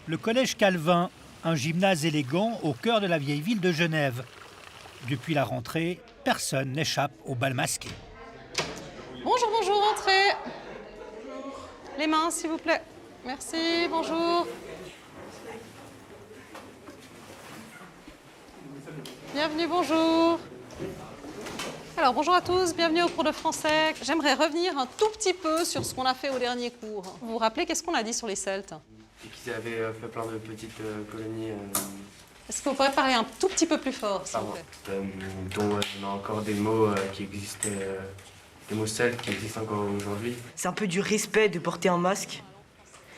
Le collège Calvin, un gymnase élégant au cœur de la vieille ville de Genève. Depuis la rentrée, personne n'échappe au bal masqué. Bonjour, bonjour, entrez. Les mains, s'il vous plaît. Merci, bonjour. Bienvenue, bonjour. Alors, bonjour à tous, bienvenue au cours de français. J'aimerais revenir un tout petit peu sur ce qu'on a fait au dernier cours. Vous vous rappelez, qu'est-ce qu'on a dit sur les Celtes? Et qu'ils avaient fait plein de petites colonies. Est-ce que vous pourrez parler un tout petit peu plus fort, s'il vous plaît? Dont on a encore des mots qui existaient, des mots celtes qui existent encore aujourd'hui. C'est un peu du respect de porter un masque.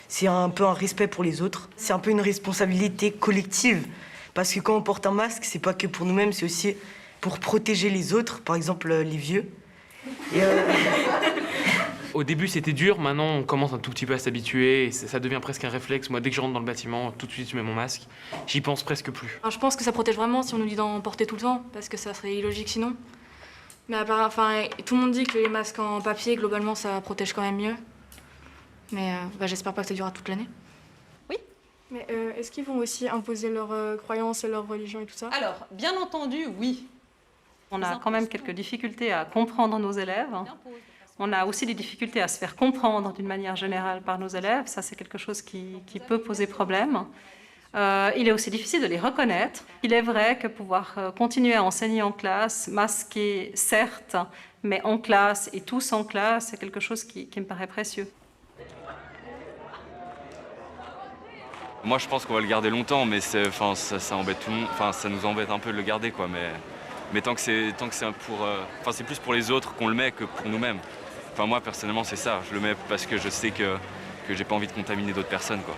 C'est un peu un respect pour les autres. C'est un peu une responsabilité collective. Parce que quand on porte un masque, c'est pas que pour nous-mêmes, c'est aussi pour protéger les autres, par exemple les vieux. Et Au début, c'était dur. Maintenant, on commence un tout petit peu à s'habituer. Et ça devient presque un réflexe. Moi, dès que je rentre dans le bâtiment, tout de suite, je mets mon masque. J'y pense presque plus. Alors, je pense que ça protège vraiment si on nous dit d'en porter tout le temps, parce que ça serait illogique sinon. Mais tout le monde dit que les masques en papier, globalement, ça protège quand même mieux. Mais j'espère pas que ça durera toute l'année. Oui. Mais est-ce qu'ils vont aussi imposer leurs croyances et leur religion et tout ça? Alors, bien entendu, oui. On a quand même quelques difficultés à comprendre nos élèves. On a aussi des difficultés à se faire comprendre d'une manière générale par nos élèves. Ça, c'est quelque chose qui peut poser problème. Il est aussi difficile de les reconnaître. Il est vrai que pouvoir continuer à enseigner en classe, masqué, certes, mais en classe et tous en classe, c'est quelque chose qui me paraît précieux. Moi, je pense qu'on va le garder longtemps, mais ça embête tout le monde. Enfin, ça nous embête un peu de le garder, quoi. Mais tant que c'est c'est plus pour les autres qu'on le met que pour nous-mêmes. Enfin, moi, personnellement, c'est ça. Je le mets parce que je sais que j'ai pas envie de contaminer d'autres personnes, quoi.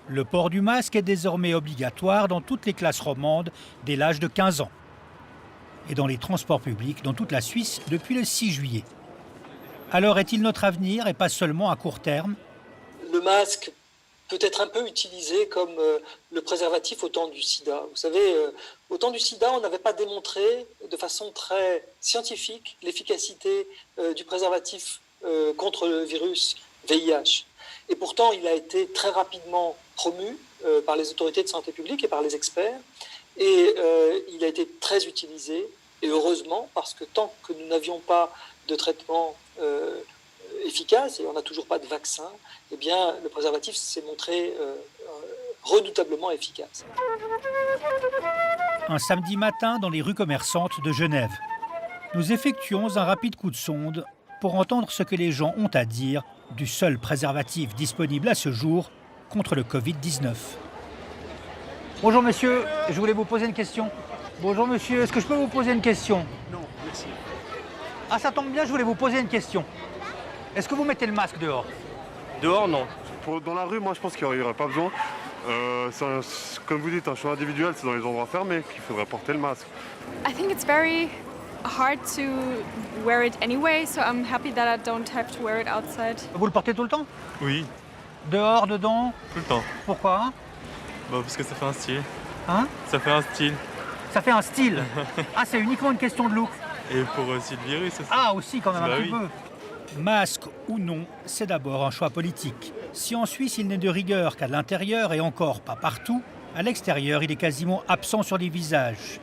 Le port du masque est désormais obligatoire dans toutes les classes romandes dès l'âge de 15 ans. Et dans les transports publics dans toute la Suisse depuis le 6 juillet. Alors est-il notre avenir et pas seulement à court terme? Le masque peut être un peu utilisé comme le préservatif au temps du sida. Vous savez, au temps du sida, on n'avait pas démontré de façon très scientifique l'efficacité du préservatif contre le virus VIH. Et pourtant, il a été très rapidement promu par les autorités de santé publique et par les experts. Et il a été très utilisé, et heureusement, parce que tant que nous n'avions pas de traitement efficace, et on n'a toujours pas de vaccin, eh bien, le préservatif s'est montré redoutablement efficace. Un samedi matin dans les rues commerçantes de Genève. Nous effectuons un rapide coup de sonde pour entendre ce que les gens ont à dire du seul préservatif disponible à ce jour contre le Covid-19. Bonjour monsieur, je voulais vous poser une question. Bonjour monsieur, est-ce que je peux vous poser une question? Non, merci. Ah, ça tombe bien, je voulais vous poser une question. Est-ce que vous mettez le masque dehors? Dehors, non. Dans la rue, moi, je pense qu'il n'y aurait pas besoin. Comme vous dites, un choix individuel, c'est dans les endroits fermés qu'il faudrait porter le masque. I think it's very hard to wear it anyway, so I'm happy that I don't have to wear it outside. Vous le portez tout le temps? Oui, Dehors, dedans? tout le temps. Pourquoi? Parce que ça fait un style. Hein? Ça fait un style. Ça fait un style. Ah, c'est uniquement une question de look. Et pour aussi le virus aussi. Ah, aussi quand même un petit oui. peu. Masque ou non, c'est d'abord un choix politique. Si en Suisse il n'est de rigueur qu'à l'intérieur et encore pas partout, à l'extérieur il est quasiment absent sur les visages.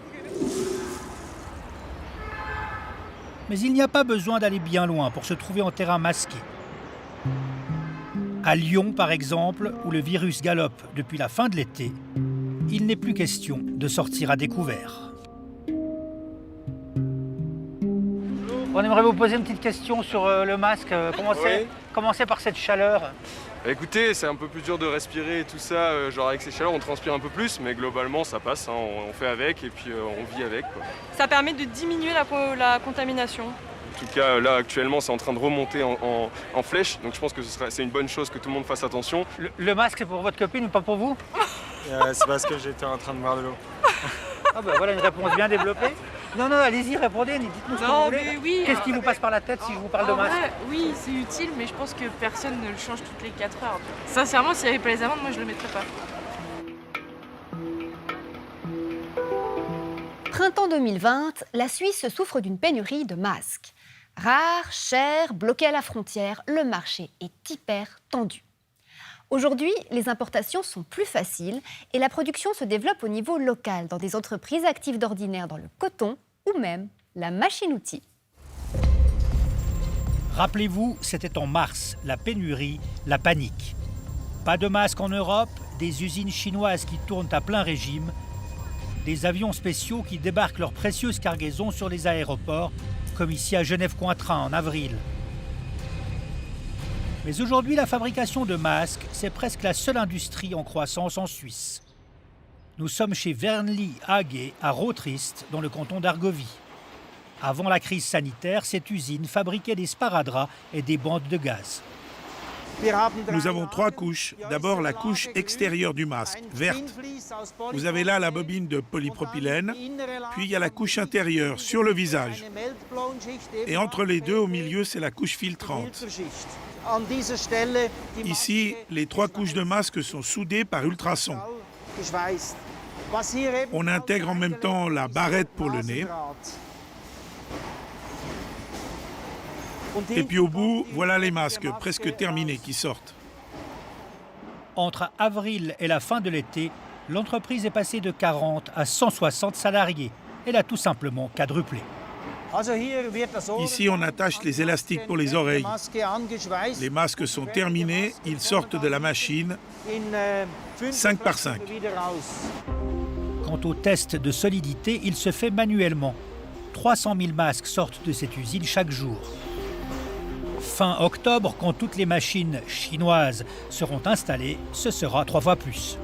Mais il n'y a pas besoin d'aller bien loin pour se trouver en terrain masqué. À Lyon par exemple, où le virus galope depuis la fin de l'été, il n'est plus question de sortir à découvert. On aimerait vous poser une petite question sur le masque. Commencez par cette chaleur. Écoutez, c'est un peu plus dur de respirer et tout ça. Genre avec ces chaleurs, on transpire un peu plus, mais globalement, ça passe. Hein, on fait avec et puis on vit avec, quoi. Ça permet de diminuer la contamination. En tout cas, là, actuellement, c'est en train de remonter en flèche. Donc je pense que c'est une bonne chose que tout le monde fasse attention. Le masque, c'est pour votre copine ou pas pour vous? C'est parce que j'étais en train de boire de l'eau. Ah bah voilà une réponse bien développée. Non, allez-y, répondez, dites-nous ce que vous voulez. Oui, Qu'est-ce qui vous passe par la tête si je vous parle de masque? Oui, c'est utile, mais je pense que personne ne le change toutes les 4 heures. Sincèrement, s'il n'y avait pas les amendes, moi je le mettrais pas. Printemps 2020, la Suisse souffre d'une pénurie de masques. Rares, chers, bloqués à la frontière, le marché est hyper tendu. Aujourd'hui, les importations sont plus faciles et la production se développe au niveau local, dans des entreprises actives d'ordinaire dans le coton ou même la machine-outil. Rappelez-vous, c'était en mars, la pénurie, la panique. Pas de masques en Europe, des usines chinoises qui tournent à plein régime, des avions spéciaux qui débarquent leurs précieuses cargaisons sur les aéroports, comme ici à Genève-Cointrin en avril. Mais aujourd'hui, la fabrication de masques, c'est presque la seule industrie en croissance en Suisse. Nous sommes chez Wernli AG à Rotrist, dans le canton d'Argovie. Avant la crise sanitaire, cette usine fabriquait des sparadraps et des bandes de gaz. Nous avons 3 couches. D'abord, la couche extérieure du masque, verte. Vous avez là la bobine de polypropylène. Puis il y a la couche intérieure, sur le visage. Et entre les deux, au milieu, c'est la couche filtrante. Ici, les 3 couches de masque sont soudées par ultrasons. On intègre en même temps la barrette pour le nez. Et puis au bout, voilà les masques presque terminés qui sortent. Entre avril et la fin de l'été, l'entreprise est passée de 40 à 160 salariés. Elle a tout simplement quadruplé. Ici, on attache les élastiques pour les oreilles. Les masques sont terminés, ils sortent de la machine, 5 par 5. Quant au test de solidité, il se fait manuellement. 300 000 masques sortent de cette usine chaque jour. Fin octobre, quand toutes les machines chinoises seront installées, ce sera 3 fois plus.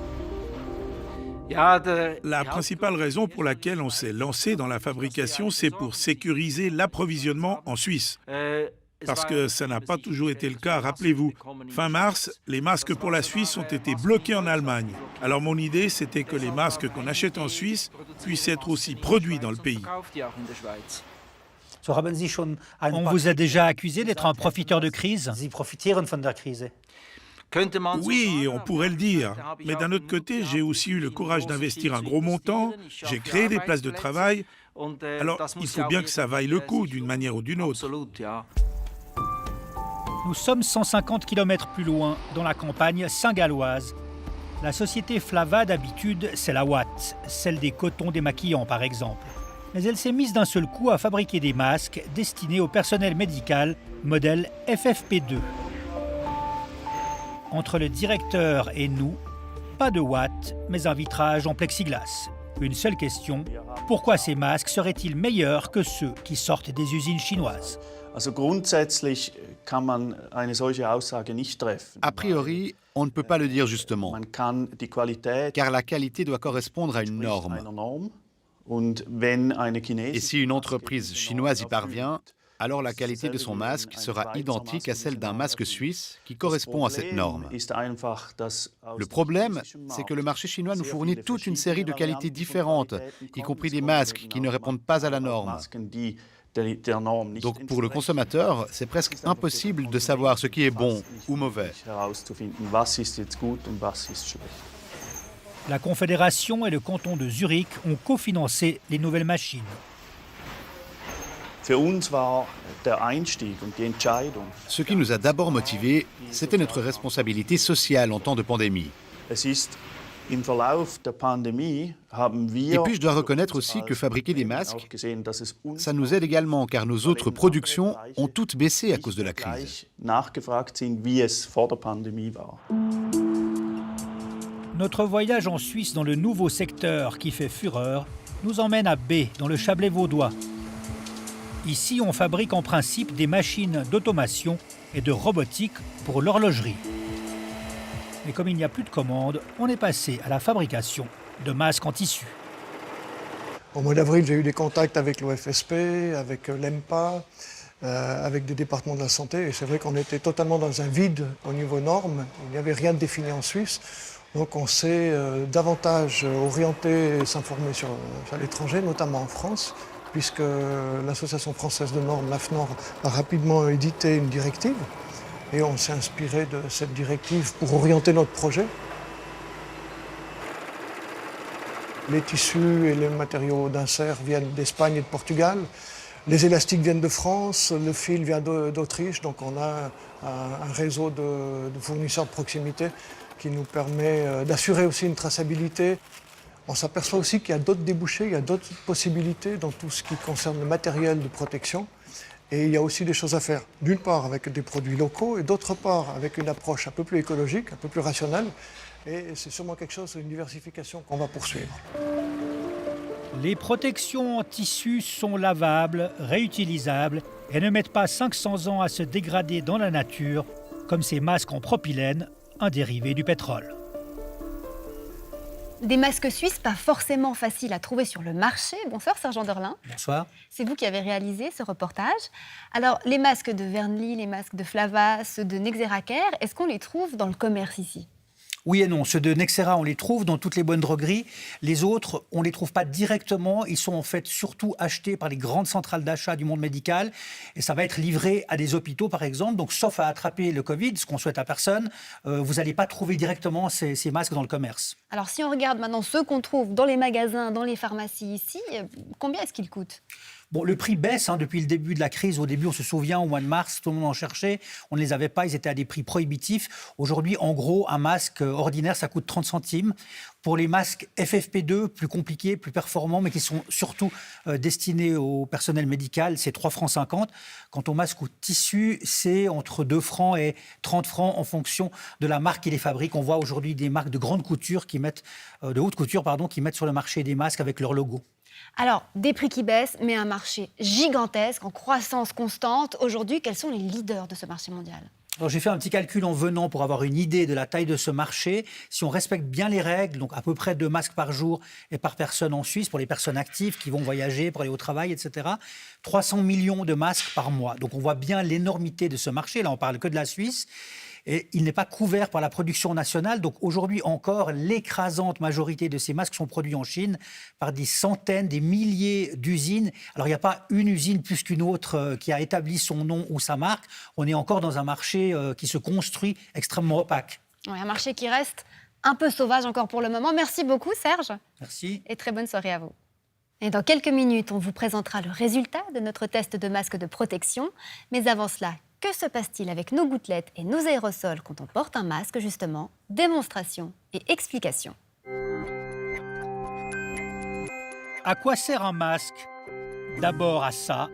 La principale raison pour laquelle on s'est lancé dans la fabrication, c'est pour sécuriser l'approvisionnement en Suisse. Parce que ça n'a pas toujours été le cas, rappelez-vous. Fin mars, les masques pour la Suisse ont été bloqués en Allemagne. Alors mon idée, c'était que les masques qu'on achète en Suisse puissent être aussi produits dans le pays. On vous a déjà accusé d'être un profiteur de crise? Oui, on pourrait le dire. Mais d'un autre côté, j'ai aussi eu le courage d'investir un gros montant, j'ai créé des places de travail. Alors, il faut bien que ça vaille le coup d'une manière ou d'une autre. Nous sommes 150 km plus loin, dans la campagne saint-galloise. La société Flava, d'habitude, c'est la Watt, celle des cotons démaquillants par exemple. Mais elle s'est mise d'un seul coup à fabriquer des masques destinés au personnel médical, modèle FFP2. Entre le directeur et nous, pas de Watt, mais un vitrage en plexiglas. Une seule question, pourquoi ces masques seraient-ils meilleurs que ceux qui sortent des usines chinoises? A priori, on ne peut pas le dire justement, car la qualité doit correspondre à une norme. Et si une entreprise chinoise y parvient, alors la qualité de son masque sera identique à celle d'un masque suisse qui correspond à cette norme. Le problème, c'est que le marché chinois nous fournit toute une série de qualités différentes, y compris des masques qui ne répondent pas à la norme. Donc pour le consommateur, c'est presque impossible de savoir ce qui est bon ou mauvais. La Confédération et le canton de Zurich ont cofinancé les nouvelles machines. Ce qui nous a d'abord motivés, c'était notre responsabilité sociale en temps de pandémie. Et puis je dois reconnaître aussi que fabriquer des masques, ça nous aide également car nos autres productions ont toutes baissé à cause de la crise. Notre voyage en Suisse dans le nouveau secteur qui fait fureur nous emmène à B, dans le Chablais vaudois. Ici, on fabrique en principe des machines d'automation et de robotique pour l'horlogerie. Mais comme il n'y a plus de commandes, on est passé à la fabrication de masques en tissu. Au mois d'avril, j'ai eu des contacts avec l'OFSP, avec l'EMPA, avec des départements de la santé. Et c'est vrai qu'on était totalement dans un vide au niveau normes. Il n'y avait rien de défini en Suisse. Donc on s'est davantage orienté et s'informer sur l'étranger, notamment en France, puisque l'Association française de normes, l'AFNOR, a rapidement édité une directive. Et on s'est inspiré de cette directive pour orienter notre projet. Les tissus et les matériaux d'insert viennent d'Espagne et de Portugal. Les élastiques viennent de France, le fil vient d'Autriche, donc on a un réseau de fournisseurs de proximité qui nous permet d'assurer aussi une traçabilité. On s'aperçoit aussi qu'il y a d'autres débouchés, il y a d'autres possibilités dans tout ce qui concerne le matériel de protection. Et il y a aussi des choses à faire, d'une part avec des produits locaux et d'autre part avec une approche un peu plus écologique, un peu plus rationnelle. Et c'est sûrement quelque chose, une diversification qu'on va poursuivre. Les protections en tissu sont lavables, réutilisables et ne mettent pas 500 ans à se dégrader dans la nature, comme ces masques en propylène, un dérivé du pétrole. Des masques suisses pas forcément faciles à trouver sur le marché. Bonsoir Sergent Derlin. Bonsoir. C'est vous qui avez réalisé ce reportage. Alors, les masques de Vernly, les masques de Flava, ceux de Nexera-Care, est-ce qu'on les trouve dans le commerce ici ? Oui et non. Ceux de Nexera, on les trouve dans toutes les bonnes drogueries. Les autres, on ne les trouve pas directement. Ils sont en fait surtout achetés par les grandes centrales d'achat du monde médical. Et ça va être livré à des hôpitaux, par exemple. Donc, sauf à attraper le Covid, ce qu'on souhaite à personne, vous n'allez pas trouver directement ces masques dans le commerce. Alors, si on regarde maintenant ceux qu'on trouve dans les magasins, dans les pharmacies ici, combien est-ce qu'ils coûtent ? Bon, le prix baisse depuis le début de la crise. Au début, on se souvient, au mois de mars, tout le monde en cherchait. On ne les avait pas, ils étaient à des prix prohibitifs. Aujourd'hui, en gros, un masque ordinaire, ça coûte 30 centimes. Pour les masques FFP2, plus compliqués, plus performants, mais qui sont surtout destinés au personnel médical, c'est 3,50 francs. Quant aux masques au tissu, c'est entre 2 francs et 30 francs en fonction de la marque qui les fabrique. On voit aujourd'hui des marques de grande couture, de haute couture, qui mettent sur le marché des masques avec leur logo. Alors, des prix qui baissent, mais un marché gigantesque, en croissance constante. Aujourd'hui, quels sont les leaders de ce marché mondial ? Alors, j'ai fait un petit calcul en venant pour avoir une idée de la taille de ce marché. Si on respecte bien les règles, donc à peu près 2 masques par jour et par personne en Suisse, pour les personnes actives qui vont voyager, pour aller au travail, etc., 300 millions de masques par mois. Donc on voit bien l'énormité de ce marché. Là, on parle que de la Suisse. Et il n'est pas couvert par la production nationale. Donc aujourd'hui encore, l'écrasante majorité de ces masques sont produits en Chine par des centaines, des milliers d'usines. Alors il n'y a pas une usine plus qu'une autre qui a établi son nom ou sa marque. On est encore dans un marché qui se construit extrêmement opaque. Ouais, un marché qui reste un peu sauvage encore pour le moment. Merci beaucoup Serge. Merci. Et très bonne soirée à vous. Et dans quelques minutes, on vous présentera le résultat de notre test de masque de protection. Mais avant cela, que se passe-t-il avec nos gouttelettes et nos aérosols quand on porte un masque, justement ? Démonstration et explication. À quoi sert un masque ? D'abord à ça,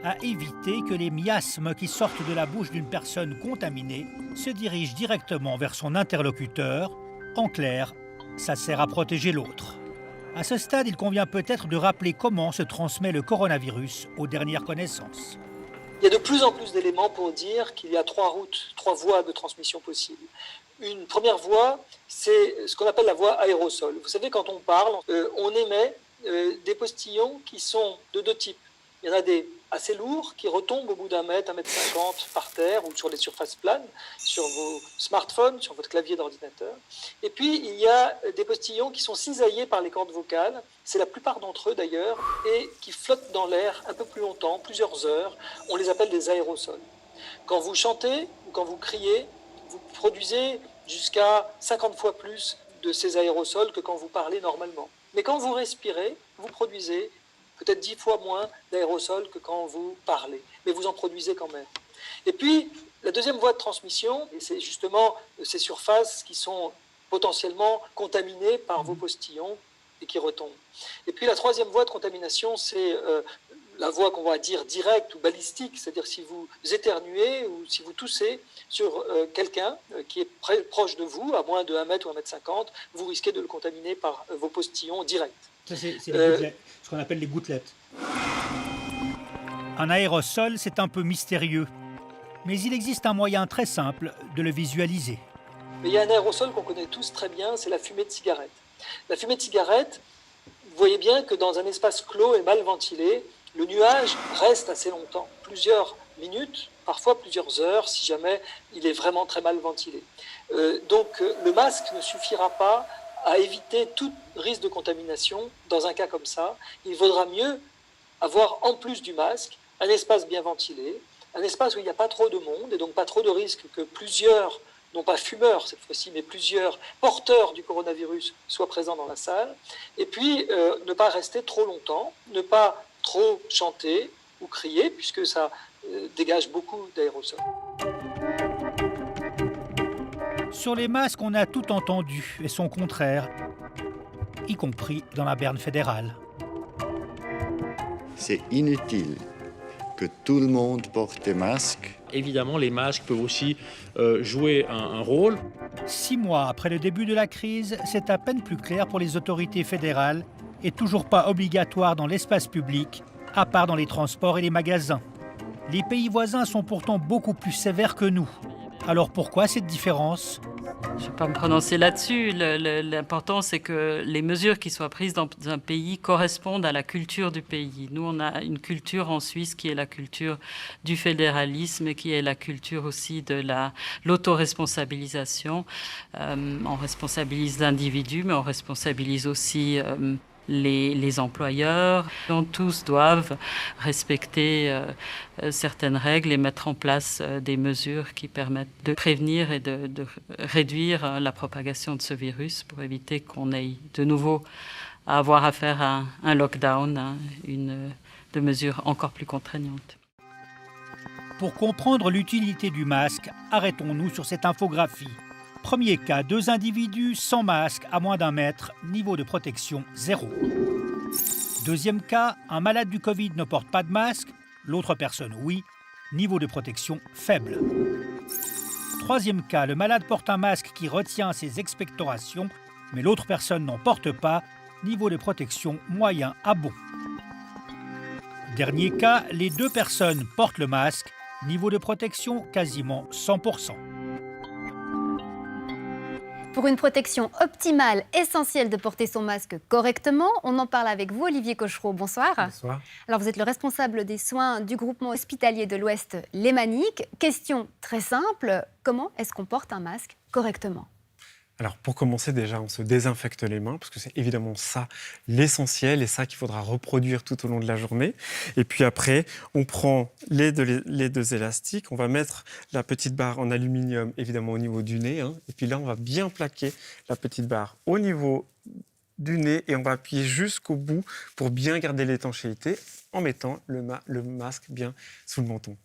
à éviter que les miasmes qui sortent de la bouche d'une personne contaminée se dirigent directement vers son interlocuteur. En clair, ça sert à protéger l'autre. À ce stade, il convient peut-être de rappeler comment se transmet le coronavirus aux dernières connaissances. Il y a de plus en plus d'éléments pour dire qu'il y a 3 voies de transmission possibles. Une première voie, c'est ce qu'on appelle la voie aérosol. Vous savez, quand on parle, on émet des postillons qui sont de 2 types. Il y en a des assez lourds qui retombent au bout d'1 mètre, 1,50 m par terre ou sur les surfaces planes, sur vos smartphones, sur votre clavier d'ordinateur. Et puis, il y a des postillons qui sont cisaillés par les cordes vocales, c'est la plupart d'entre eux d'ailleurs, et qui flottent dans l'air un peu plus longtemps, plusieurs heures. On les appelle des aérosols. Quand vous chantez ou quand vous criez, vous produisez jusqu'à 50 fois plus de ces aérosols que quand vous parlez normalement. Mais quand vous respirez, vous produisez peut-être 10 fois moins d'aérosols que quand vous parlez, mais vous en produisez quand même. Et puis, la deuxième voie de transmission, c'est justement ces surfaces qui sont potentiellement contaminées par vos postillons et qui retombent. Et puis la troisième voie de contamination, c'est la voie qu'on va dire directe ou balistique, c'est-à-dire si vous éternuez ou si vous toussez sur quelqu'un qui est proche de vous, à moins de 1 mètre ou 1,50 m, vous risquez de le contaminer par vos postillons directs. Ça, c'est les gouttelettes, ce qu'on appelle les gouttelettes. Un aérosol, c'est un peu mystérieux. Mais il existe un moyen très simple de le visualiser. Mais il y a un aérosol qu'on connaît tous très bien, c'est la fumée de cigarette. La fumée de cigarette, vous voyez bien que dans un espace clos et mal ventilé, le nuage reste assez longtemps, plusieurs minutes, parfois plusieurs heures, si jamais il est vraiment très mal ventilé. Donc le masque ne suffira pas à éviter tout risque de contamination dans un cas comme ça. Il vaudra mieux avoir en plus du masque un espace bien ventilé, un espace où il n'y a pas trop de monde et donc pas trop de risque que plusieurs, non pas fumeurs cette fois-ci, mais plusieurs porteurs du coronavirus soient présents dans la salle. Et puis ne pas rester trop longtemps, ne pas trop chanter, ou crier, puisque ça dégage beaucoup d'aérosols. Sur les masques, on a tout entendu et son contraire, y compris dans la Berne fédérale. C'est inutile que tout le monde porte des masques. Évidemment, les masques peuvent aussi jouer un rôle. 6 mois après le début de la crise, c'est à peine plus clair pour les autorités fédérales et toujours pas obligatoire dans l'espace public, à part dans les transports et les magasins. Les pays voisins sont pourtant beaucoup plus sévères que nous. Alors pourquoi cette différence ? Je ne vais pas me prononcer là-dessus. L'important, c'est que les mesures qui soient prises dans un pays correspondent à la culture du pays. Nous, on a une culture en Suisse qui est la culture du fédéralisme, qui est la culture aussi de l'autoresponsabilisation. On responsabilise l'individu, mais on responsabilise aussi les employeurs, dont tous doivent respecter certaines règles et mettre en place des mesures qui permettent de prévenir et de réduire la propagation de ce virus pour éviter qu'on ait de nouveau à avoir affaire à un lockdown, de mesures encore plus contraignantes. Pour comprendre l'utilité du masque, arrêtons-nous sur cette infographie. Premier cas, 2 individus sans masque à moins d'1 mètre, niveau de protection 0. Deuxième cas, un malade du Covid ne porte pas de masque, l'autre personne oui, niveau de protection faible. Troisième cas, le malade porte un masque qui retient ses expectorations, mais l'autre personne n'en porte pas, niveau de protection moyen à bon. Dernier cas, les 2 personnes portent le masque, niveau de protection quasiment 100%. Pour une protection optimale, essentiel de porter son masque correctement, on en parle avec vous, Olivier Cochereau. Bonsoir. Bonsoir. Alors, vous êtes le responsable des soins du groupement hospitalier de l'Ouest Lémanique. Question très simple, comment est-ce qu'on porte un masque correctement ? Alors pour commencer déjà, on se désinfecte les mains parce que c'est évidemment ça l'essentiel et ça qu'il faudra reproduire tout au long de la journée. Et puis après, on prend les deux élastiques, on va mettre la petite barre en aluminium évidemment au niveau du nez. Et puis là, on va bien plaquer la petite barre au niveau du nez et on va appuyer jusqu'au bout pour bien garder l'étanchéité en mettant le masque bien sous le menton.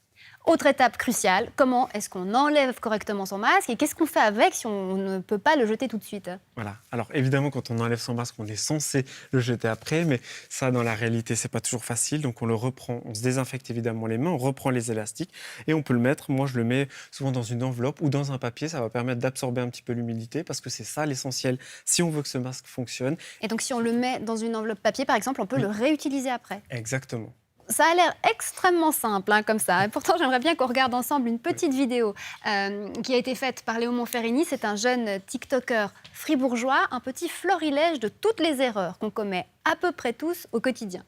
Autre étape cruciale, comment est-ce qu'on enlève correctement son masque et qu'est-ce qu'on fait avec si on ne peut pas le jeter tout de suite ? Voilà. Alors évidemment, quand on enlève son masque, on est censé le jeter après, mais ça, dans la réalité, c'est pas toujours facile. Donc on le reprend, on se désinfecte évidemment les mains, on reprend les élastiques et on peut le mettre. Moi, je le mets souvent dans une enveloppe ou dans un papier. Ça va permettre d'absorber un petit peu l'humidité parce que c'est ça l'essentiel si on veut que ce masque fonctionne. Et donc si on le met dans une enveloppe papier, par exemple, on peut le réutiliser après ? Exactement. Ça a l'air extrêmement simple comme ça. Et pourtant, j'aimerais bien qu'on regarde ensemble une petite vidéo qui a été faite par Léo Monferrini. C'est un jeune TikToker fribourgeois, un petit florilège de toutes les erreurs qu'on commet à peu près tous au quotidien.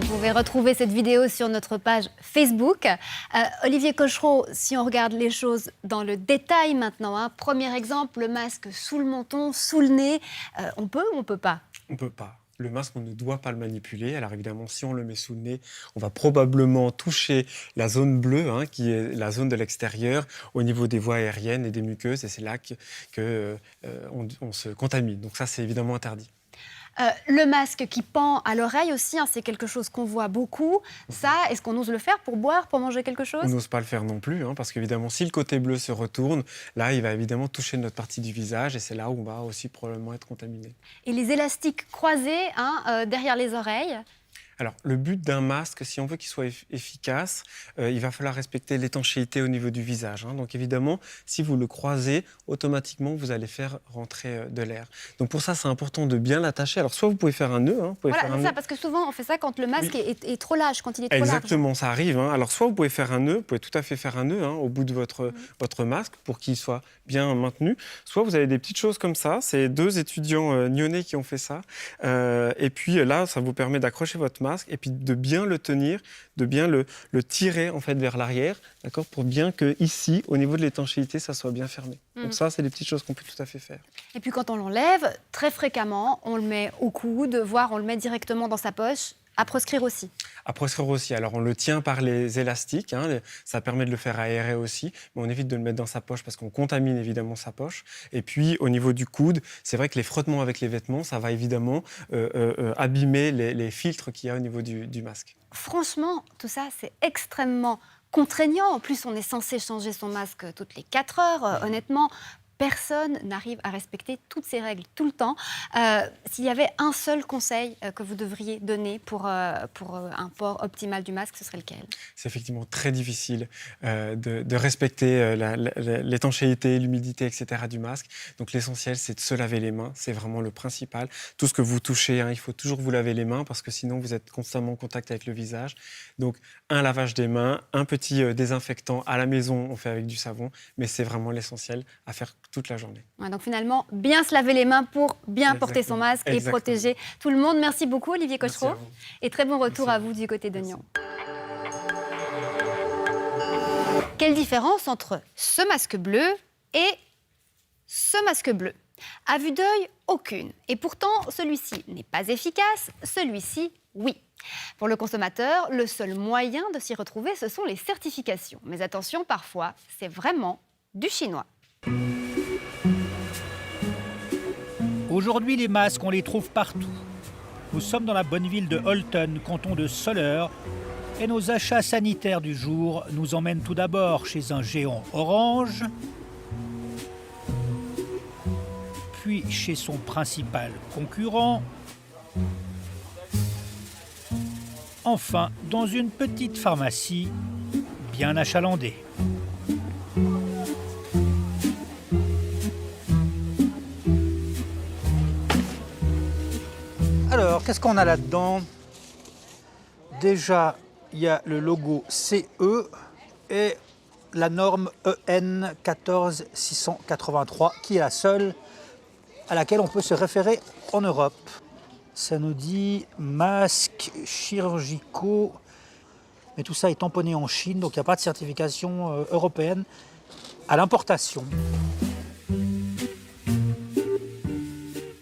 Vous pouvez retrouver cette vidéo sur notre page Facebook. Olivier Cochereau, si on regarde les choses dans le détail maintenant, premier exemple, le masque sous le menton, sous le nez, on peut ou on ne peut pas ? On ne peut pas. Le masque, on ne doit pas le manipuler. Alors évidemment, si on le met sous le nez, on va probablement toucher la zone bleue, qui est la zone de l'extérieur, au niveau des voies aériennes et des muqueuses, et c'est là qu'on se contamine. Donc ça, c'est évidemment interdit. Le masque qui pend à l'oreille aussi, c'est quelque chose qu'on voit beaucoup. Ça, est-ce qu'on ose le faire pour boire, pour manger quelque chose ? On n'ose pas le faire non plus, parce qu'évidemment, si le côté bleu se retourne, là, il va évidemment toucher notre partie du visage et c'est là où on va aussi probablement être contaminé. Et les élastiques croisés derrière les oreilles ? Alors, le but d'un masque, si on veut qu'il soit efficace, il va falloir respecter l'étanchéité au niveau du visage. Donc, évidemment, si vous le croisez, automatiquement, vous allez faire rentrer de l'air. Donc, pour ça, c'est important de bien l'attacher. Alors, soit vous pouvez faire un nœud. Voilà, c'est ça, parce que souvent, on fait ça quand le masque est trop large, quand il est trop large. Exactement, ça arrive. Alors, soit vous pouvez faire un nœud, vous pouvez tout à fait faire un nœud au bout de votre masque pour qu'il soit bien maintenu. Soit vous avez des petites choses comme ça. C'est 2 étudiants nyonnais qui ont fait ça. Et puis là, ça vous permet d'accrocher votre masque et puis de bien le tenir, de bien le tirer en fait vers l'arrière, d'accord, pour bien que ici, au niveau de l'étanchéité, ça soit bien fermé. Donc ça, c'est des petites choses qu'on peut tout à fait faire. Et puis quand on l'enlève, très fréquemment, on le met au coude, voire on le met directement dans sa poche. À proscrire aussi. À proscrire aussi. Alors, on le tient par les élastiques. Ça permet de le faire aérer aussi. Mais on évite de le mettre dans sa poche parce qu'on contamine évidemment sa poche. Et puis, au niveau du coude, c'est vrai que les frottements avec les vêtements, ça va évidemment abîmer les filtres qu'il y a au niveau du masque. Franchement, tout ça, c'est extrêmement contraignant. En plus, on est censé changer son masque toutes les 4 heures. Honnêtement, personne n'arrive à respecter toutes ces règles tout le temps. S'il y avait un seul conseil que vous devriez donner pour un port optimal du masque, ce serait lequel? C'est effectivement très difficile de respecter l'étanchéité, l'humidité, etc. du masque. Donc l'essentiel, c'est de se laver les mains. C'est vraiment le principal. Tout ce que vous touchez, il faut toujours vous laver les mains parce que sinon, vous êtes constamment en contact avec le visage. Donc un lavage des mains, un petit désinfectant. À la maison, on fait avec du savon, mais c'est vraiment l'essentiel à faire toute la journée. Ouais, donc finalement, bien se laver les mains pour bien porter son masque et protéger tout le monde. Merci beaucoup Olivier Cochereau et très bon retour à vous du côté de Nyon. Quelle différence entre ce masque bleu et ce masque bleu? À vue d'œil, aucune. Et pourtant, celui-ci n'est pas efficace, celui-ci, oui. Pour le consommateur, le seul moyen de s'y retrouver, ce sont les certifications. Mais attention, parfois, c'est vraiment du chinois. Aujourd'hui, les masques, on les trouve partout. Nous sommes dans la bonne ville de Holton, canton de Soleure, et nos achats sanitaires du jour nous emmènent tout d'abord chez un géant orange, puis chez son principal concurrent, enfin dans une petite pharmacie bien achalandée. Alors, qu'est-ce qu'on a là-dedans? Déjà, il y a le logo CE et la norme EN 14683, qui est la seule à laquelle on peut se référer en Europe. Ça nous dit masques chirurgicaux, mais tout ça est tamponné en Chine, donc il n'y a pas de certification européenne à l'importation.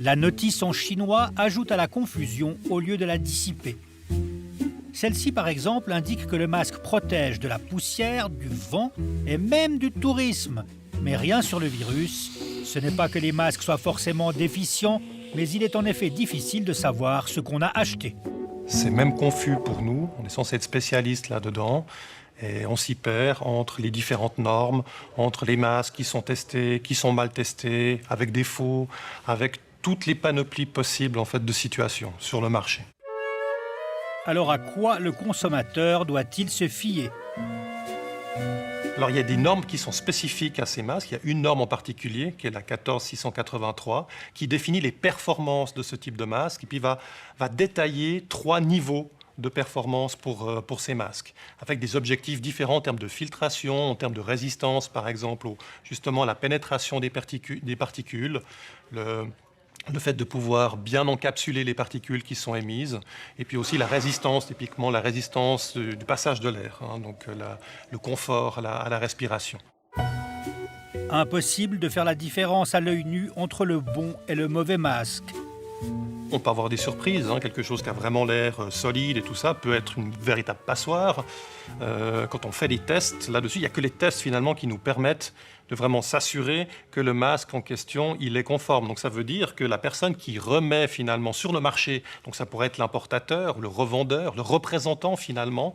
La notice en chinois ajoute à la confusion au lieu de la dissiper. Celle-ci, par exemple, indique que le masque protège de la poussière, du vent et même du tourisme. Mais rien sur le virus. Ce n'est pas que les masques soient forcément déficients, mais il est en effet difficile de savoir ce qu'on a acheté. C'est même confus pour nous. On est censé être spécialistes là-dedans. Et on s'y perd entre les différentes normes, entre les masques qui sont testés, qui sont mal testés, avec défaut, avec toutes les panoplies possibles en fait, de situations sur le marché. Alors à quoi le consommateur doit-il se fier? Alors il y a des normes qui sont spécifiques à ces masques. Il y a une norme en particulier, qui est la 14683, qui définit les performances de ce type de masque et puis va détailler 3 niveaux de performance pour ces masques, avec des objectifs différents en termes de filtration, en termes de résistance, par exemple, justement à la pénétration des particules, le fait de pouvoir bien encapsuler les particules qui sont émises, et puis aussi la résistance, typiquement la résistance du passage de l'air, donc le confort à la respiration. Impossible de faire la différence à l'œil nu entre le bon et le mauvais masque. On peut avoir des surprises, quelque chose qui a vraiment l'air solide et tout ça peut être une véritable passoire. Quand on fait des tests là-dessus, il n'y a que les tests finalement qui nous permettent de vraiment s'assurer que le masque en question, il est conforme. Donc ça veut dire que la personne qui remet finalement sur le marché, donc ça pourrait être l'importateur, le revendeur, le représentant finalement,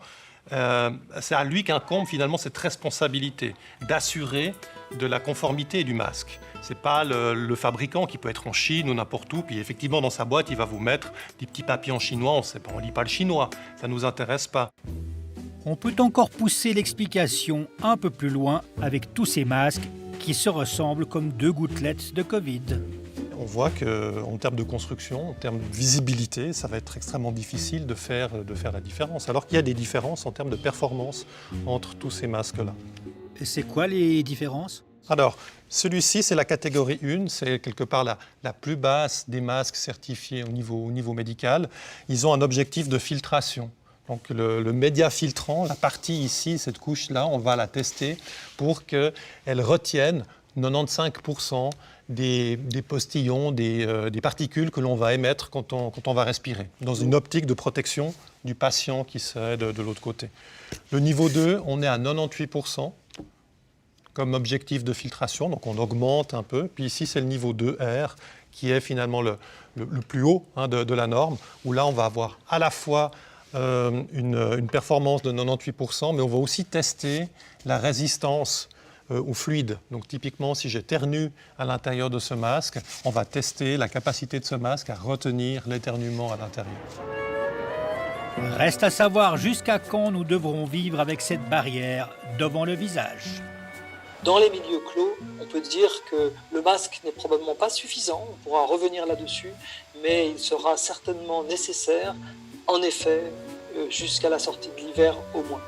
c'est à lui qu'incombe finalement cette responsabilité d'assurer de la conformité du masque. Ce n'est pas le fabricant qui peut être en Chine ou n'importe où, puis effectivement dans sa boîte il va vous mettre des petits papiers en chinois, on ne lit pas le chinois, ça ne nous intéresse pas. On peut encore pousser l'explication un peu plus loin avec tous ces masques qui se ressemblent comme deux gouttelettes de Covid. On voit qu'en termes de construction, en termes de visibilité, ça va être extrêmement difficile de faire la différence, alors qu'il y a des différences en termes de performance entre tous ces masques-là. Et c'est quoi les différences ? Alors, celui-ci, c'est la catégorie 1, c'est quelque part la plus basse des masques certifiés au niveau médical. Ils ont un objectif de filtration. Donc le média filtrant, la partie ici, cette couche-là, on va la tester pour qu'elle retienne 95% des postillons, des particules que l'on va émettre quand on va respirer, dans une optique de protection du patient qui serait de l'autre côté. Le niveau 2, on est à 98% comme objectif de filtration, donc on augmente un peu. Puis ici, c'est le niveau 2R, qui est finalement le plus haut de la norme, où là, on va avoir à la fois une performance de 98%, mais on va aussi tester la résistance au fluide. Donc typiquement, si j'éternue à l'intérieur de ce masque, on va tester la capacité de ce masque à retenir l'éternuement à l'intérieur. Reste à savoir jusqu'à quand nous devrons vivre avec cette barrière devant le visage. Dans les milieux clos, on peut dire que le masque n'est probablement pas suffisant, on pourra revenir là-dessus, mais il sera certainement nécessaire, en effet, jusqu'à la sortie de l'hiver au moins.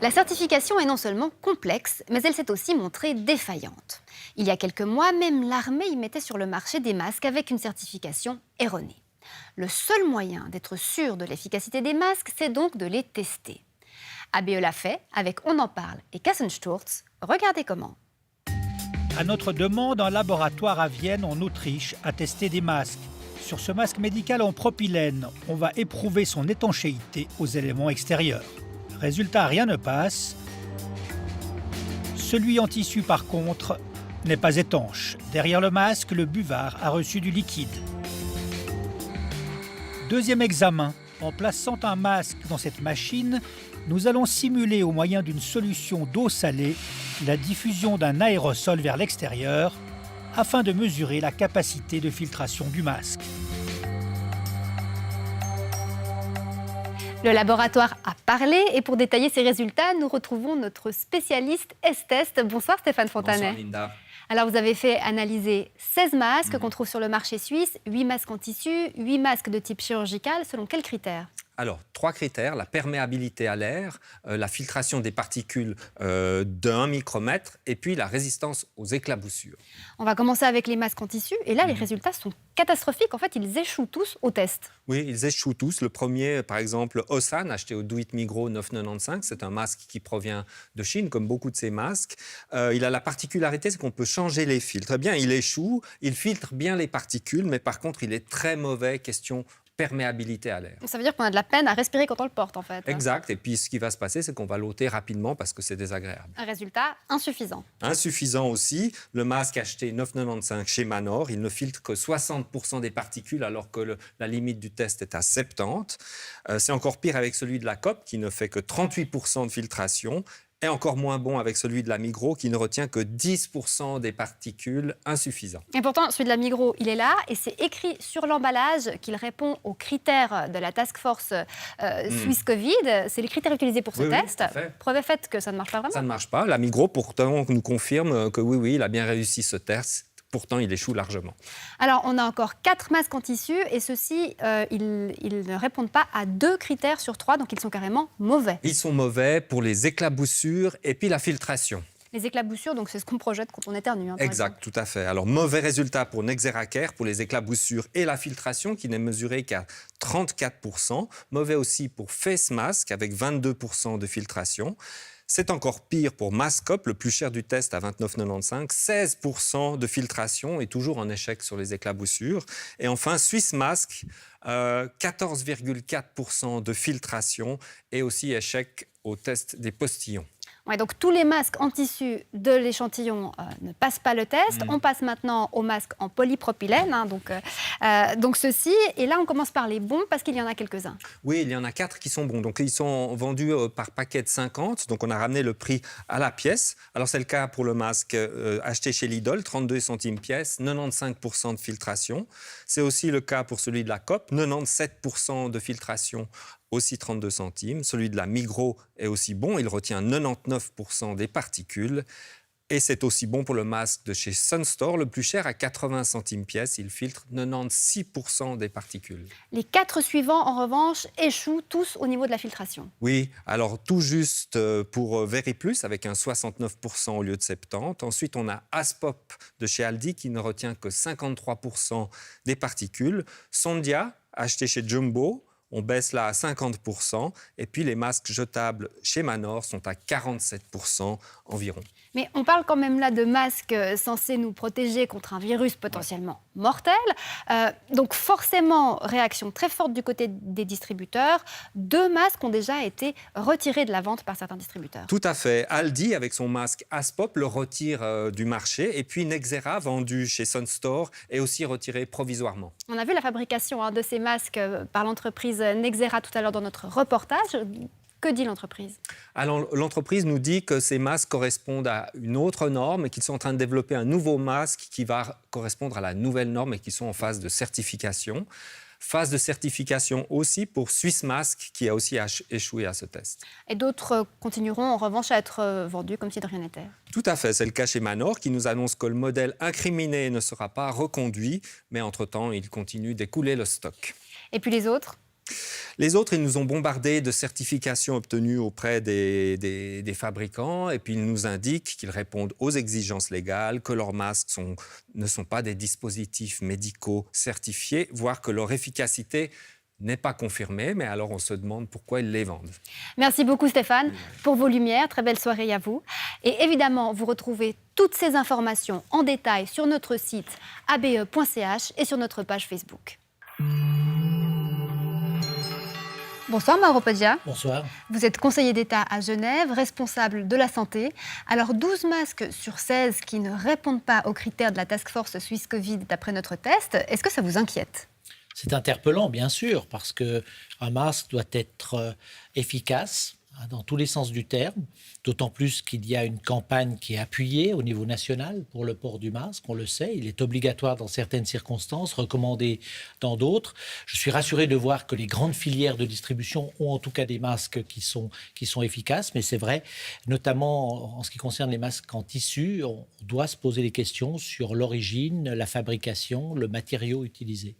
La certification est non seulement complexe, mais elle s'est aussi montrée défaillante. Il y a quelques mois, même l'armée y mettait sur le marché des masques avec une certification erronée. Le seul moyen d'être sûr de l'efficacité des masques, c'est donc de les tester. ABE l'a fait avec On en parle et Kassensturz. Regardez comment. À notre demande, un laboratoire à Vienne, en Autriche, a testé des masques. Sur ce masque médical en propylène, on va éprouver son étanchéité aux éléments extérieurs. Résultat, rien ne passe. Celui en tissu, par contre, n'est pas étanche. Derrière le masque, le buvard a reçu du liquide. Deuxième examen. En plaçant un masque dans cette machine, nous allons simuler au moyen d'une solution d'eau salée la diffusion d'un aérosol vers l'extérieur afin de mesurer la capacité de filtration du masque. Le laboratoire a parlé et pour détailler ses résultats, nous retrouvons notre spécialiste S-Test. Bonsoir Stéphane Fontanet. Bonsoir Linda. Alors vous avez fait analyser 16 masques qu'on trouve sur le marché suisse, 8 masques en tissu, 8 masques de type chirurgical, selon quels critères ? Alors, 3 critères, la perméabilité à l'air, la filtration des particules d'1 micromètre et puis la résistance aux éclaboussures. On va commencer avec les masques en tissu et là, les résultats sont catastrophiques. En fait, ils échouent tous au test. Oui, ils échouent tous. Le premier, par exemple, Osan, acheté au Do It Migros 9,95. C'est un masque qui provient de Chine, comme beaucoup de ces masques. Il a la particularité, c'est qu'on peut changer les filtres. Eh bien, il échoue, il filtre bien les particules, mais par contre, il est très mauvais, question perméabilité à l'air. Ça veut dire qu'on a de la peine à respirer quand on le porte, en fait. Exact. Et puis, ce qui va se passer, c'est qu'on va l'ôter rapidement parce que c'est désagréable. Un résultat insuffisant. Insuffisant aussi. Le masque acheté 9,95 chez Manor, il ne filtre que 60% des particules alors que la limite du test est à 70. C'est encore pire avec celui de la COP qui ne fait que 38% de filtration. Et encore moins bon avec celui de la Migros qui ne retient que 10% des particules insuffisantes. Et pourtant, celui de la Migros, il est là et c'est écrit sur l'emballage qu'il répond aux critères de la Task Force Suisse Covid. C'est les critères utilisés pour ce test. Preuve est faite que ça ne marche pas vraiment. Ça ne marche pas. La Migros, pourtant, nous confirme que oui, il a bien réussi ce test. Pourtant, il échoue largement. Alors, on a encore 4 masques en tissu et ceux-ci, ils ne répondent pas à 2 critères sur 3, donc ils sont carrément mauvais. Ils sont mauvais pour les éclaboussures et puis la filtration. Les éclaboussures, donc c'est ce qu'on projette quand on éternue. Exact, tout à fait. Alors, mauvais résultat pour Nexeraker, pour les éclaboussures et la filtration, qui n'est mesurée qu'à 34%. Mauvais aussi pour Face Mask, avec 22% de filtration. C'est encore pire pour Mascop, le plus cher du test à 29,95, 16% de filtration et toujours un échec sur les éclaboussures. Et enfin, Swiss Mask, 14,4% de filtration et aussi échec au test des postillons. Ouais, donc tous les masques en tissu de l'échantillon ne passent pas le test. On passe maintenant aux masques en polypropylène, donc ceux-ci. Et là, on commence par les bons parce qu'il y en a quelques-uns. Oui, il y en a 4 qui sont bons. Donc, ils sont vendus par paquet de 50. Donc, on a ramené le prix à la pièce. Alors, c'est le cas pour le masque acheté chez Lidl, 32 centimes pièce, 95% de filtration. C'est aussi le cas pour celui de la Coop, 97% de filtration, aussi 32 centimes. Celui de la Migros est aussi bon, il retient 99% des particules. Et c'est aussi bon pour le masque de chez Sunstore, le plus cher à 80 centimes pièce. Il filtre 96% des particules. Les 4 suivants, en revanche, échouent tous au niveau de la filtration. Oui, alors tout juste pour Veriplus avec un 69% au lieu de 70%. Ensuite, on a Aspop de chez Aldi qui ne retient que 53% des particules. Sondia, acheté chez Jumbo, on baisse là à 50%. Et puis les masques jetables chez Manor sont à 47% environ. Mais on parle quand même là de masques censés nous protéger contre un virus potentiellement mortel. Donc forcément, réaction très forte du côté des distributeurs. 2 masques ont déjà été retirés de la vente par certains distributeurs. Tout à fait. Aldi, avec son masque Aspop, le retire du marché. Et puis Nexera, vendu chez Sunstore, est aussi retiré provisoirement. On a vu la fabrication de ces masques par l'entreprise Nexera tout à l'heure dans notre reportage. Que dit l'entreprise ? Alors, l'entreprise nous dit que ces masques correspondent à une autre norme et qu'ils sont en train de développer un nouveau masque qui va correspondre à la nouvelle norme et qui sont en phase de certification. Phase de certification aussi pour Swiss Mask qui a aussi échoué à ce test. Et d'autres continueront en revanche à être vendus comme si de rien n'était. Tout à fait, c'est le cas chez Manor qui nous annonce que le modèle incriminé ne sera pas reconduit, mais entre-temps, il continue d'écouler le stock. Et puis les autres ? Les autres, ils nous ont bombardé de certifications obtenues auprès des fabricants et puis ils nous indiquent qu'ils répondent aux exigences légales, que leurs masques ne sont pas des dispositifs médicaux certifiés, voire que leur efficacité n'est pas confirmée. Mais alors on se demande pourquoi ils les vendent. Merci beaucoup Stéphane pour vos lumières. Très belle soirée à vous. Et évidemment, vous retrouvez toutes ces informations en détail sur notre site abe.ch et sur notre page Facebook. Bonsoir Mauro Poggia. Bonsoir. Vous êtes conseiller d'État à Genève, responsable de la santé. Alors 12 masques sur 16 qui ne répondent pas aux critères de la Task Force Suisse Covid d'après notre test, est-ce que ça vous inquiète ? C'est interpellant, bien sûr, parce qu'un masque doit être efficace dans tous les sens du terme, d'autant plus qu'il y a une campagne qui est appuyée au niveau national pour le port du masque, on le sait, il est obligatoire dans certaines circonstances, recommandé dans d'autres. Je suis rassuré de voir que les grandes filières de distribution ont en tout cas des masques qui sont efficaces, mais c'est vrai, notamment en ce qui concerne les masques en tissu, on doit se poser des questions sur l'origine, la fabrication, le matériau utilisé.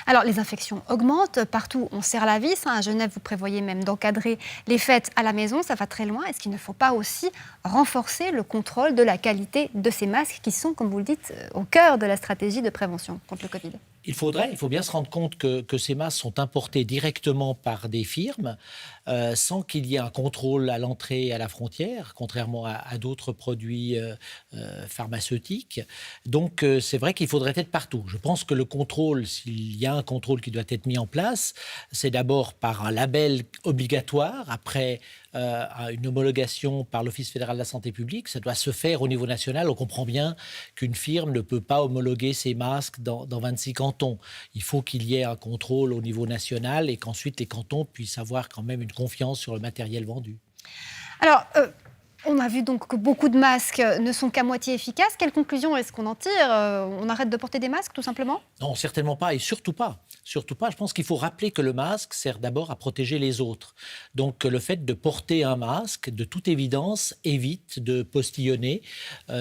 Alors, les infections augmentent. Partout, on serre la vis. À Genève, vous prévoyez même d'encadrer les fêtes à la maison. Ça va très loin. Est-ce qu'il ne faut pas aussi renforcer le contrôle de la qualité de ces masques qui sont, comme vous le dites, au cœur de la stratégie de prévention contre le Covid ? Il faut bien se rendre compte que ces masques sont importés directement par des firmes sans qu'il y ait un contrôle à l'entrée et à la frontière, contrairement à d'autres produits pharmaceutiques. Donc c'est vrai qu'il faudrait être partout. Je pense que le contrôle, s'il y a un contrôle qui doit être mis en place, c'est d'abord par un label obligatoire, après une homologation par l'Office fédéral de la santé publique. Ça doit se faire au niveau national. On comprend bien qu'une firme ne peut pas homologuer ses masques dans 26 cantons. Il faut qu'il y ait un contrôle au niveau national et qu'ensuite les cantons puissent avoir quand même une confiance sur le matériel vendu. Alors, on a vu donc que beaucoup de masques ne sont qu'à moitié efficaces. Quelle conclusion est-ce qu'on en tire ? On arrête de porter des masques, tout simplement ? Non, certainement pas, et surtout pas. Surtout pas. Je pense qu'il faut rappeler que le masque sert d'abord à protéger les autres. Donc le fait de porter un masque, de toute évidence, évite de postillonner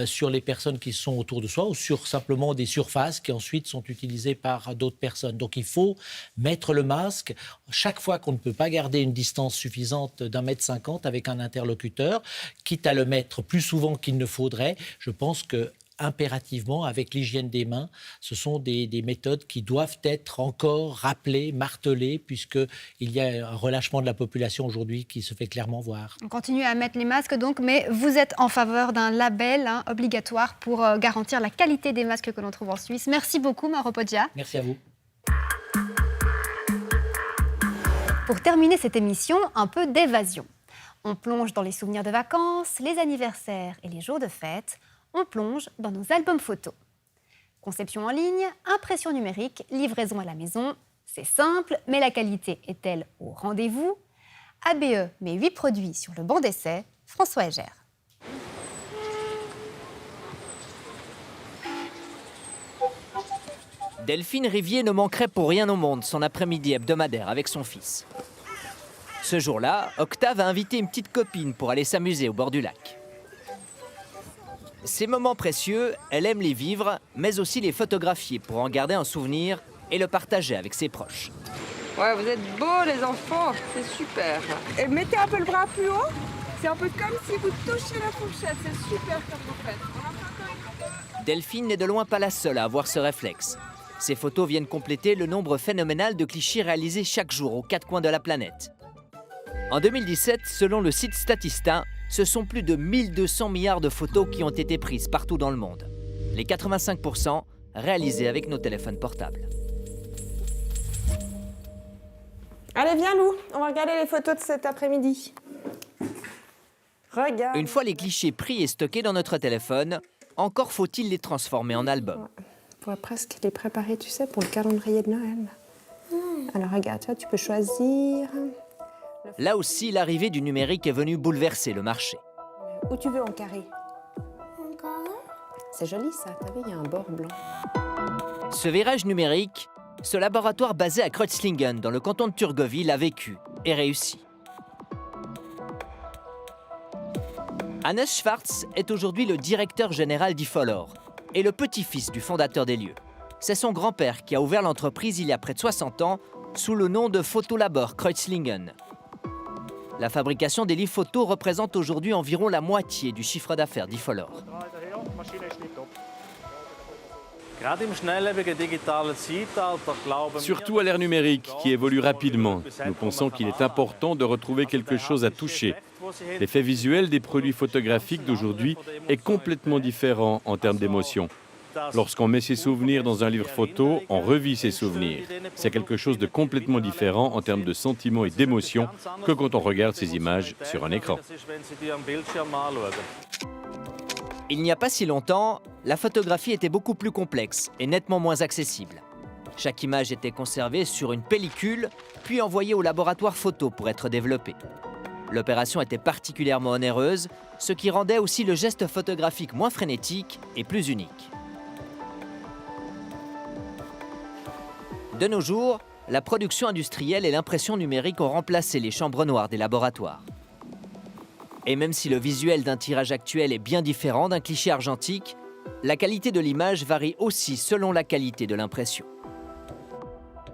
sur les personnes qui sont autour de soi ou sur simplement des surfaces qui ensuite sont utilisées par d'autres personnes. Donc il faut mettre le masque chaque fois qu'on ne peut pas garder une distance suffisante d'1,50 m avec un interlocuteur, quitte à le mettre plus souvent qu'il ne faudrait. Je pense que impérativement, avec l'hygiène des mains, ce sont des méthodes qui doivent être encore rappelées, martelées, puisqu'il y a un relâchement de la population aujourd'hui qui se fait clairement voir. On continue à mettre les masques donc, mais vous êtes en faveur d'un label obligatoire pour garantir la qualité des masques que l'on trouve en Suisse. Merci beaucoup, Mauro Poggia. Merci à vous. Pour terminer cette émission, un peu d'évasion. On plonge dans les souvenirs de vacances, les anniversaires et les jours de fête. On plonge dans nos albums photos. Conception en ligne, impression numérique, livraison à la maison. C'est simple, mais la qualité est-elle au rendez-vous? ABE met 8 produits sur le banc d'essai. François Egère. Delphine Rivier ne manquerait pour rien au monde son après-midi hebdomadaire avec son fils. Ce jour-là, Octave a invité une petite copine pour aller s'amuser au bord du lac. Ces moments précieux, elle aime les vivre, mais aussi les photographier pour en garder un souvenir et le partager avec ses proches. Ouais, vous êtes beaux les enfants, c'est super. Et mettez un peu le bras plus haut, c'est un peu comme si vous touchiez la fourchette, c'est super comme vous faites. Delphine n'est de loin pas la seule à avoir ce réflexe. Ces photos viennent compléter le nombre phénoménal de clichés réalisés chaque jour aux 4 coins de la planète. En 2017, selon le site Statista, ce sont plus de 1200 milliards de photos qui ont été prises partout dans le monde. Les 85% réalisées avec nos téléphones portables. Allez, viens Lou, on va regarder les photos de cet après-midi. Regarde. Une fois les clichés pris et stockés dans notre téléphone, encore faut-il les transformer en albums. On pourrait presque les préparer, tu sais, pour le calendrier de Noël. Alors regarde, tu vois, tu peux choisir. Là aussi, l'arrivée du numérique est venue bouleverser le marché. Où tu veux en carré? En carré? C'est joli ça, t'as vu, il y a un bord blanc. Ce virage numérique, ce laboratoire basé à Kreuzlingen, dans le canton de Thurgovie, a vécu et réussi. Hannes Schwarz est aujourd'hui le directeur général d'Ifolor et le petit-fils du fondateur des lieux. C'est son grand-père qui a ouvert l'entreprise il y a près de 60 ans sous le nom de Photolabor Kreuzlingen. La fabrication des livres photos représente aujourd'hui environ la moitié du chiffre d'affaires d'Ifolor. Surtout à l'ère numérique, qui évolue rapidement, nous pensons qu'il est important de retrouver quelque chose à toucher. L'effet visuel des produits photographiques d'aujourd'hui est complètement différent en termes d'émotion. Lorsqu'on met ses souvenirs dans un livre photo, on revit ses souvenirs. C'est quelque chose de complètement différent en termes de sentiments et d'émotions que quand on regarde ces images sur un écran. Il n'y a pas si longtemps, la photographie était beaucoup plus complexe et nettement moins accessible. Chaque image était conservée sur une pellicule, puis envoyée au laboratoire photo pour être développée. L'opération était particulièrement onéreuse, ce qui rendait aussi le geste photographique moins frénétique et plus unique. De nos jours, la production industrielle et l'impression numérique ont remplacé les chambres noires des laboratoires. Et même si le visuel d'un tirage actuel est bien différent d'un cliché argentique, la qualité de l'image varie aussi selon la qualité de l'impression.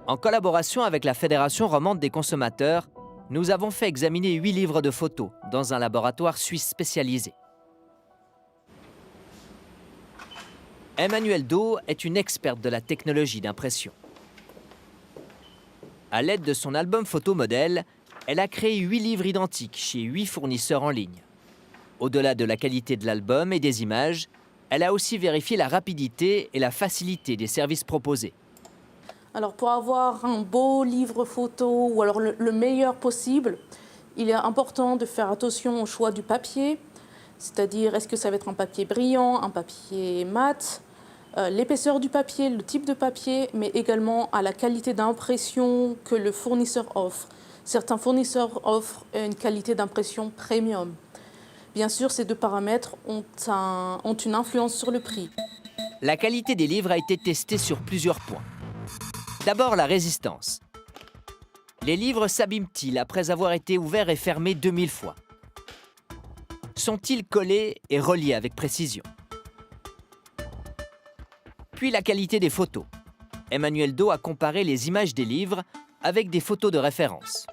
En collaboration avec la Fédération romande des consommateurs, nous avons fait examiner 8 livres de photos dans un laboratoire suisse spécialisé. Emmanuelle Do est une experte de la technologie d'impression. À l'aide de son album photo modèle, elle a créé 8 livres identiques chez 8 fournisseurs en ligne. Au-delà de la qualité de l'album et des images, elle a aussi vérifié la rapidité et la facilité des services proposés. Alors pour avoir un beau livre photo ou alors le meilleur possible, il est important de faire attention au choix du papier, c'est-à-dire est-ce que ça va être un papier brillant, un papier mat, l'épaisseur du papier, le type de papier, mais également à la qualité d'impression que le fournisseur offre. Certains fournisseurs offrent une qualité d'impression premium. Bien sûr, ces deux paramètres ont une influence sur le prix. La qualité des livres a été testée sur plusieurs points. D'abord, la résistance. Les livres s'abîment-ils après avoir été ouverts et fermés 2000 fois? Sont-ils collés et reliés avec précision? Puis la qualité des photos. Emmanuelle Do a comparé les images des livres avec des photos de référence.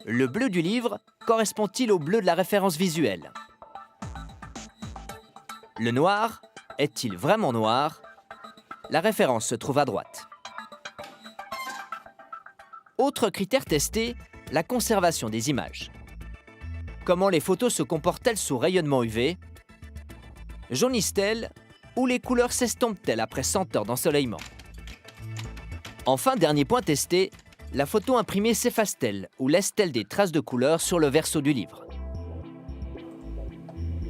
Le bleu du livre correspond-il au bleu de la référence visuelle? Le noir est-il vraiment noir? La référence se trouve à droite. Autre critère testé, la conservation des images. Comment les photos se comportent-elles sous rayonnement UV? Jaunissent-elles ou les couleurs s'estompent-elles après 100 heures d'ensoleillement? Enfin, dernier point testé, la photo imprimée s'efface-t-elle ou laisse-t-elle des traces de couleur sur le verso du livre?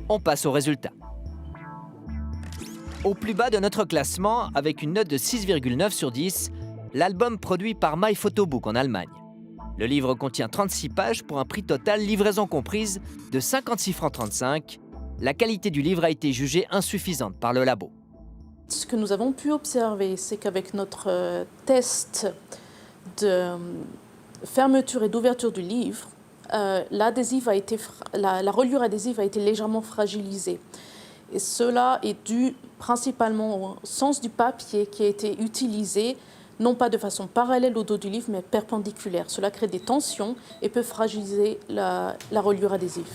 On passe au résultat. Au plus bas de notre classement, avec une note de 6,9 sur 10, l'album produit par My Photo Book en Allemagne. Le livre contient 36 pages pour un prix total, livraison comprise, de 56,35 francs. La qualité du livre a été jugée insuffisante par le labo. Ce que nous avons pu observer, c'est qu'avec notre test de fermeture et d'ouverture du livre, la reliure adhésive a été légèrement fragilisée. Et cela est dû principalement au sens du papier qui a été utilisé, non pas de façon parallèle au dos du livre, mais perpendiculaire. Cela crée des tensions et peut fragiliser la reliure adhésive.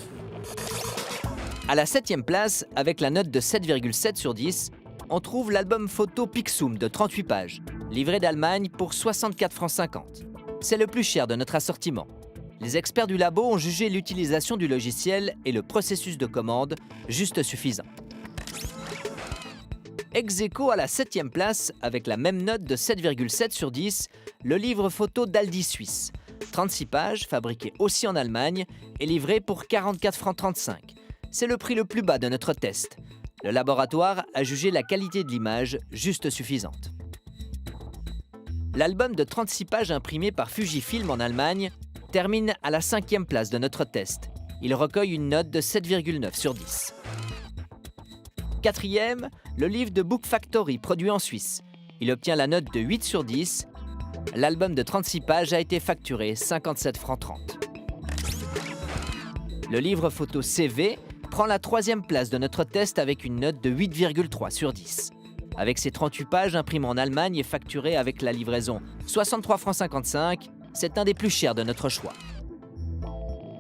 À la 7e place, avec la note de 7,7 sur 10, on trouve l'album photo Pixum de 38 pages, livré d'Allemagne pour 64,50 francs. C'est le plus cher de notre assortiment. Les experts du labo ont jugé l'utilisation du logiciel et le processus de commande juste suffisants. Ex aequo à la 7e place, avec la même note de 7,7 sur 10, le livre photo d'Aldi Suisse. 36 pages, fabriqué aussi en Allemagne et livré pour 44,35 francs. C'est le prix le plus bas de notre test. Le laboratoire a jugé la qualité de l'image juste suffisante. L'album de 36 pages imprimé par Fujifilm en Allemagne termine à la 5e place de notre test. Il recueille une note de 7,9 sur 10. 4e, le livre de Book Factory produit en Suisse. Il obtient la note de 8 sur 10. L'album de 36 pages a été facturé 57,30 francs. Le livre photo CV prend la 3e place de notre test avec une note de 8,3 sur 10. Avec ses 38 pages imprimées en Allemagne et facturées avec la livraison 63,55 francs, c'est un des plus chers de notre choix.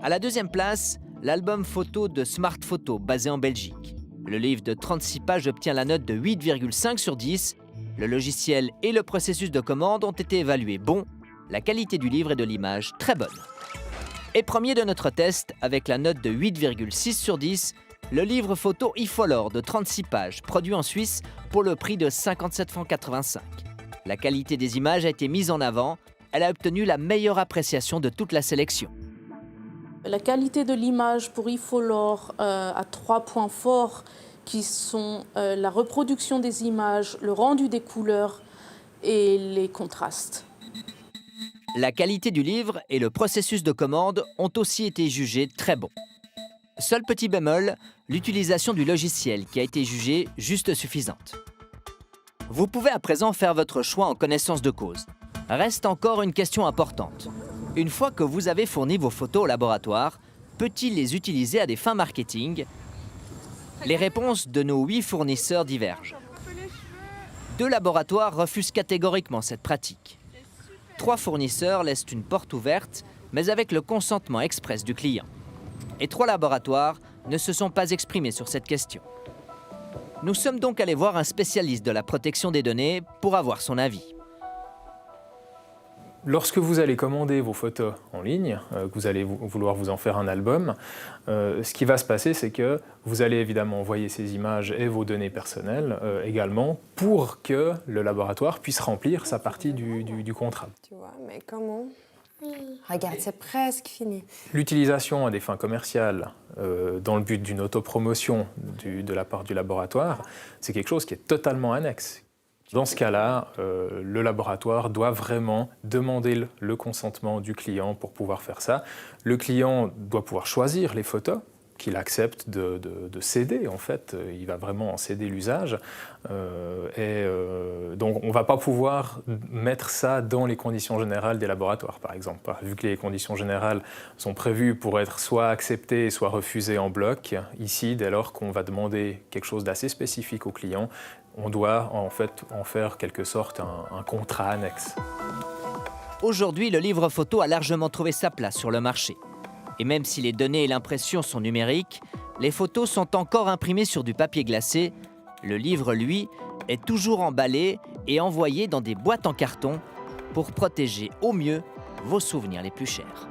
À la 2e place, l'album photo de Smart Photo basé en Belgique. Le livre de 36 pages obtient la note de 8,5 sur 10. Le logiciel et le processus de commande ont été évalués bons. La qualité du livre et de l'image très bonne. Et premier de notre test, avec la note de 8,6 sur 10, le livre photo Ifolor de 36 pages, produit en Suisse pour le prix de 57,85 francs. La qualité des images a été mise en avant. Elle a obtenu la meilleure appréciation de toute la sélection. La qualité de l'image pour Ifolor a 3 points forts qui sont la reproduction des images, le rendu des couleurs et les contrastes. La qualité du livre et le processus de commande ont aussi été jugés très bons. Seul petit bémol, l'utilisation du logiciel qui a été jugée juste suffisante. Vous pouvez à présent faire votre choix en connaissance de cause. Reste encore une question importante. Une fois que vous avez fourni vos photos au laboratoire, peut-il les utiliser à des fins marketing? Les réponses de nos 8 fournisseurs divergent. 2 laboratoires refusent catégoriquement cette pratique. 3 fournisseurs laissent une porte ouverte, mais avec le consentement express du client. Et 3 laboratoires ne se sont pas exprimés sur cette question. Nous sommes donc allés voir un spécialiste de la protection des données pour avoir son avis. Lorsque vous allez commander vos photos en ligne, que vous allez vouloir vous en faire un album, ce qui va se passer, c'est que vous allez évidemment envoyer ces images et vos données personnelles également pour que le laboratoire puisse remplir sa partie du contrat. Tu vois, mais comment? Regarde, c'est presque fini. L'utilisation à des fins commerciales dans le but d'une autopromotion de la part du laboratoire, c'est quelque chose qui est totalement annexe. Dans ce cas-là, le laboratoire doit vraiment demander le consentement du client pour pouvoir faire ça. Le client doit pouvoir choisir les photos qu'il accepte de céder, en fait. Il va vraiment en céder l'usage. Donc, on ne va pas pouvoir mettre ça dans les conditions générales des laboratoires, par exemple. Vu que les conditions générales sont prévues pour être soit acceptées, soit refusées en bloc, ici, dès lors qu'on va demander quelque chose d'assez spécifique au client, on doit en fait en faire quelque sorte un contrat annexe. Aujourd'hui, le livre photo a largement trouvé sa place sur le marché. Et même si les données et l'impression sont numériques, les photos sont encore imprimées sur du papier glacé. Le livre, lui, est toujours emballé et envoyé dans des boîtes en carton pour protéger au mieux vos souvenirs les plus chers.